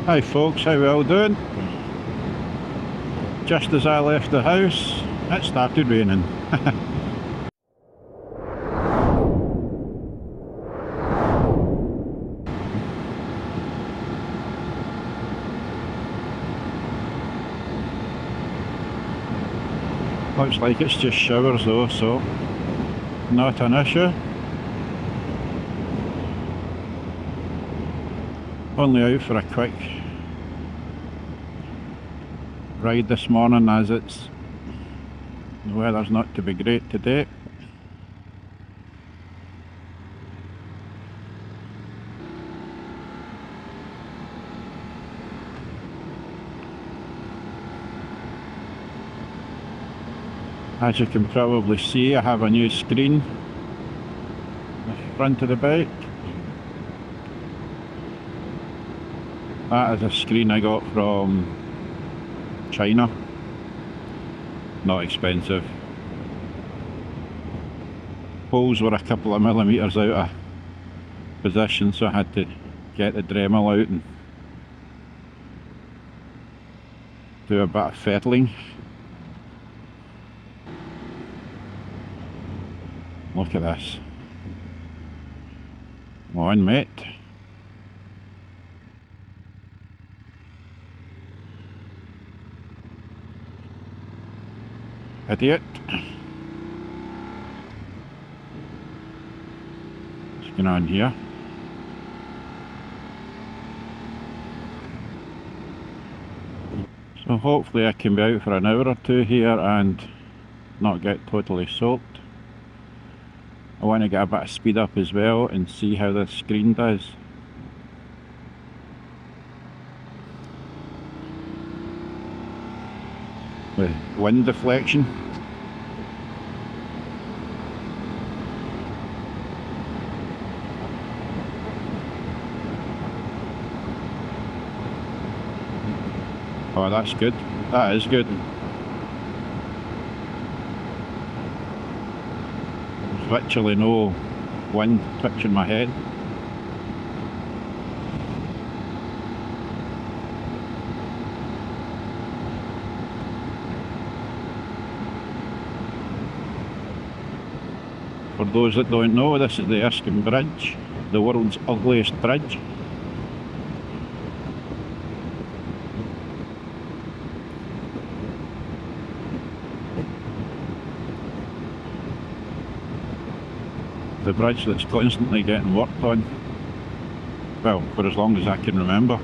Hi folks, how we all doing? Just as I left the house, it started raining. Looks like it's just showers though, so not an issue. Only out for a quick ride this morning, as the weather's not to be great today. As you can probably see, I have a new screen in the front of the bike. That is a screen I got from China. Not expensive. Holes were a couple of millimetres out of position, so I had to get the Dremel out and do a bit of fettling. Look at this. Come on, mate. Idiot. What's going on here? So hopefully I can be out for an hour or two here and not get totally soaked. I want to get a bit of speed up as well and see how this screen does. With wind deflection. Oh, that's good. That is good. There's literally no wind touching my head. For those that don't know, this is the Erskine Bridge, the world's ugliest bridge. The bridge that's constantly getting worked on, well, for as long as I can remember.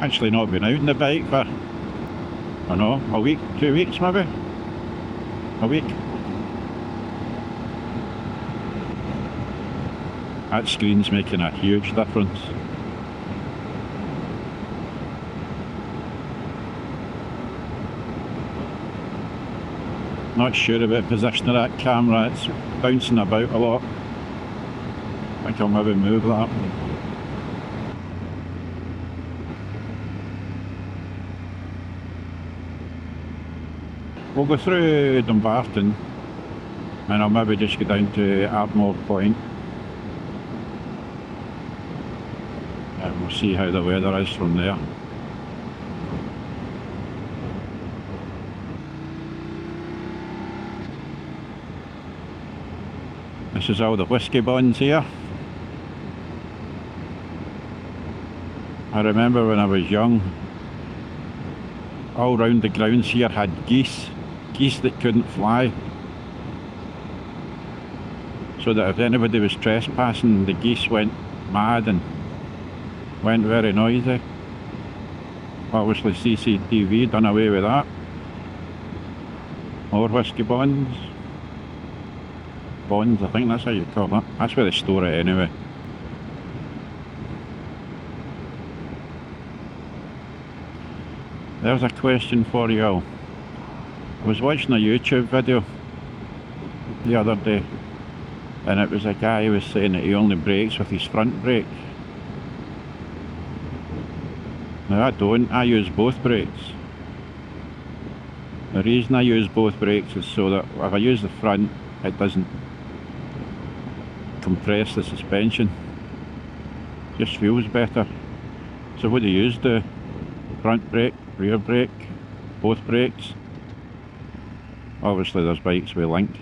Actually not been out on the bike for, I don't know, a week, 2 weeks maybe? A week. That screen's making a huge difference. Not sure about the position of that camera, it's bouncing about a lot. I think I'll maybe move that. We'll go through Dumbarton and I'll maybe just go down to Ardmore Point and we'll see how the weather is from there. This is all the whiskey bonds here. I remember when I was young, all round the grounds here had geese that couldn't fly. So that if anybody was trespassing, the geese went mad and went very noisy. Obviously CCTV done away with that. More whiskey bonds. Bonds, I think that's how you call it. That's where they store it anyway. There's a question for you all. I was watching a YouTube video the other day and it was a guy who was saying that he only brakes with his front brake. Now I don't, I use both brakes. The reason I use both brakes is so that if I use the front, it doesn't compress the suspension. Just feels better. So what do you use? The front brake, rear brake, both brakes? Obviously there's bikes with linked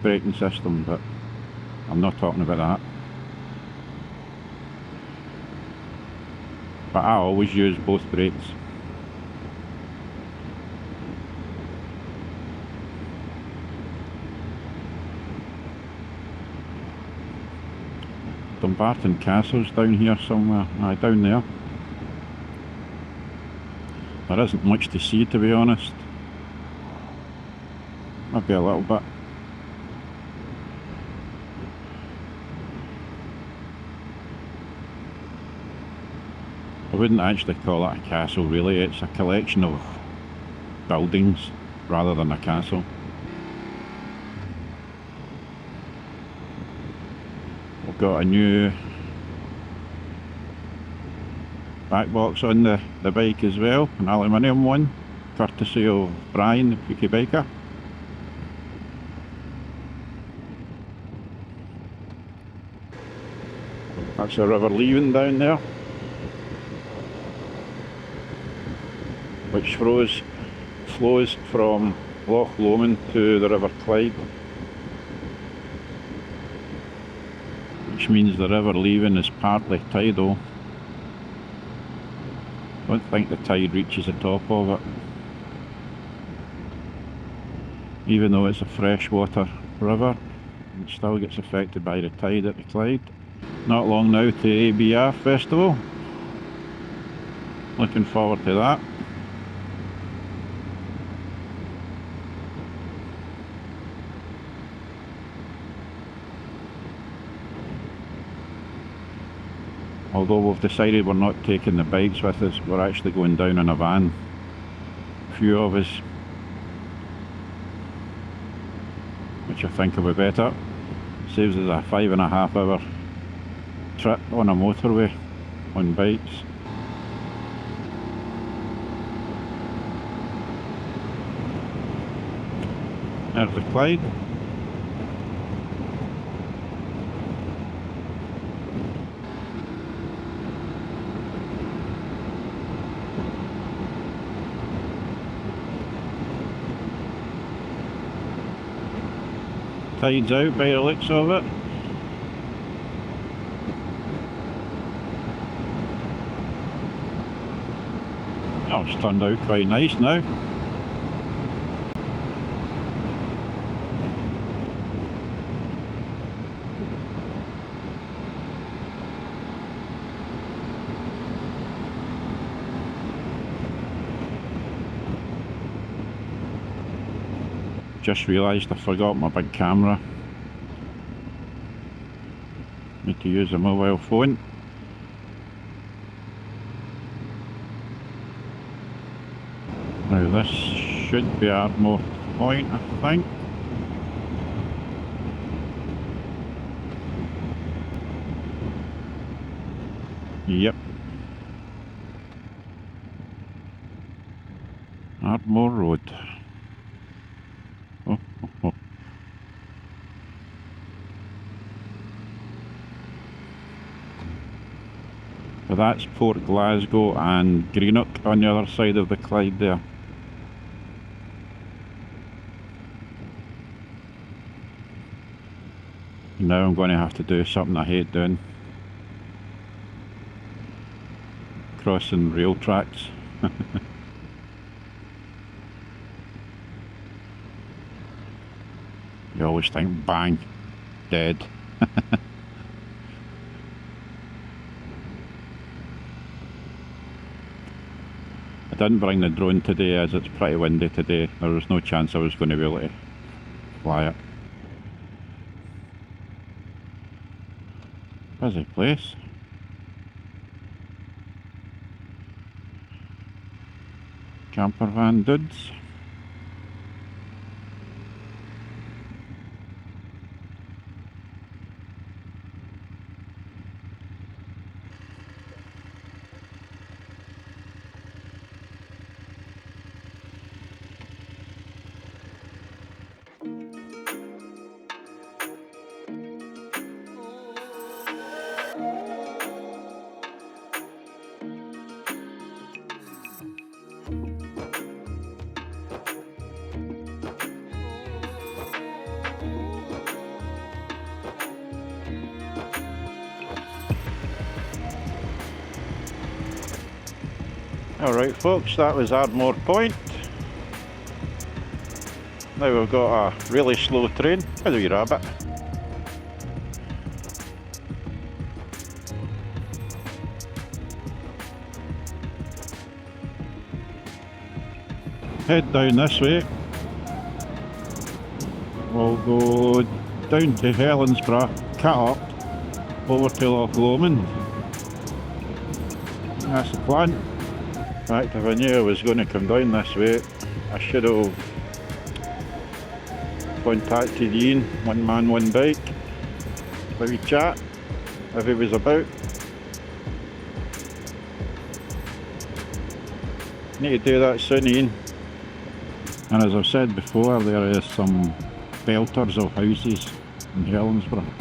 braking system, but I'm not talking about that. But I always use both brakes. Dumbarton Castle's down here somewhere. Aye, down there. There isn't much to see, to be honest. Maybe a little bit. I wouldn't actually call it a castle really, it's a collection of buildings rather than a castle. We've got a new back box on the bike as well, an aluminium one, courtesy of Brian, the Peaky Biker. That's a river Leven down there, which flows from Loch Lomond to the River Clyde, which means the River Leven is partly tidal. I don't think the tide reaches the top of it, even though it's a freshwater river. It still gets affected by the tide at the Clyde. Not long now to ABR Festival, looking forward to that. Although we've decided we're not taking the bikes with us, we're actually going down in a van, a few of us, which I think will be better. Saves us a 5.5 hour trip on a motorway on bikes. There's the Clyde. Tide's out by the looks of it. Oh, it's turned out quite nice now. Just realised I forgot my big camera. Need to use a mobile phone. Now this should be Ardmore Point, I think. Yep. Ardmore Road. Oh. So that's Port Glasgow and Greenock on the other side of the Clyde there. Now I'm going to have to do something I hate doing. Crossing rail tracks. You always think, bang, dead. I didn't bring the drone today as it's pretty windy today. There was no chance I was going to be able to fly it. Busy place. Camper van dudes. Alright folks, that was Ardmore Point. Now we've got a really slow train. How do you rabbit? Head down this way. We'll go down to Helensburgh, cut up, over to Loch Lomond. That's the plan. In fact, if I knew I was going to come down this way, I should have contacted Ian, one man, one bike, for a wee chat, if he was about. Need to do that soon, Ian. And as I've said before, there is some belters of houses in Helensburgh.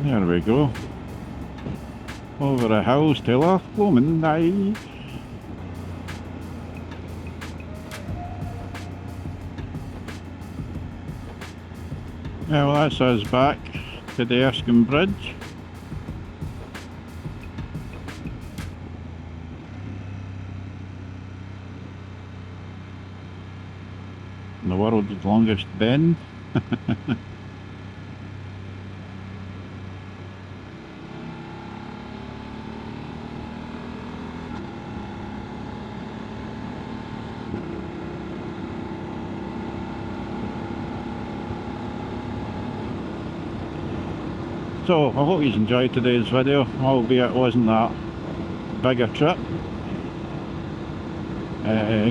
There we go. Over the hills to Loch Lomond. Aye. Yeah, well that's us back to the Erskine Bridge. The world's longest bend. So I hope you enjoyed today's video, albeit it wasn't that big a trip.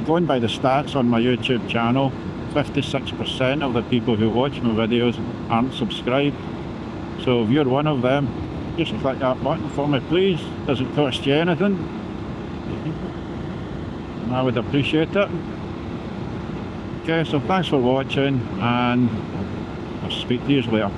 Going by the stats on my YouTube channel, 56% of the people who watch my videos aren't subscribed. So if you're one of them, just click that button for me please. Doesn't cost you anything. I would appreciate it. Okay, so thanks for watching and I'll speak to you later.